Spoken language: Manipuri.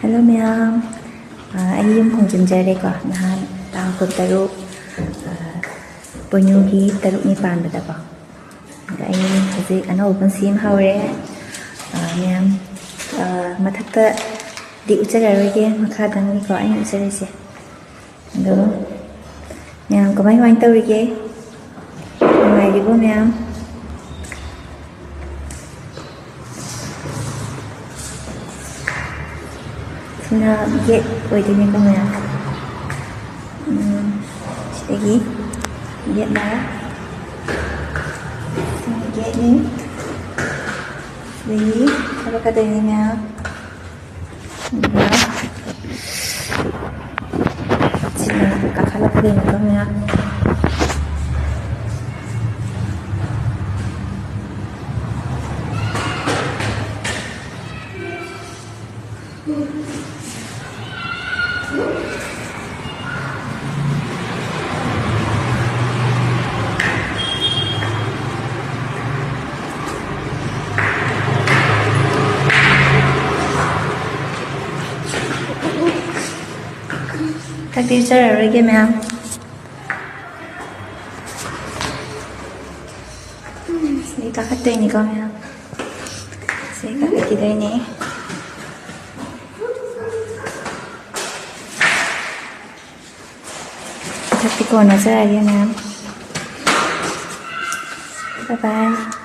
Hello ma'am, anh Yum Khongchunjare ko nahan tang kun taruk Punyugi taruk nipan bata ko. Anh hazik open sim haure ma'am mathakta di uchararoge makha dangni ko anh ucharese. Ado ma'am kamai wain tawrige? Nungairibo ma'am? Sina get waiting ko ma'am. Sige. Get na. Get ni. Sige. Apa kata ini ma'am? Sina kakalap din ito ma'am. Các teacher rồi kia ma'am. Sige kakak to ini ko ma'am. Sige kakak kita ini. Tapi ko na sa ma'am. Bye bye.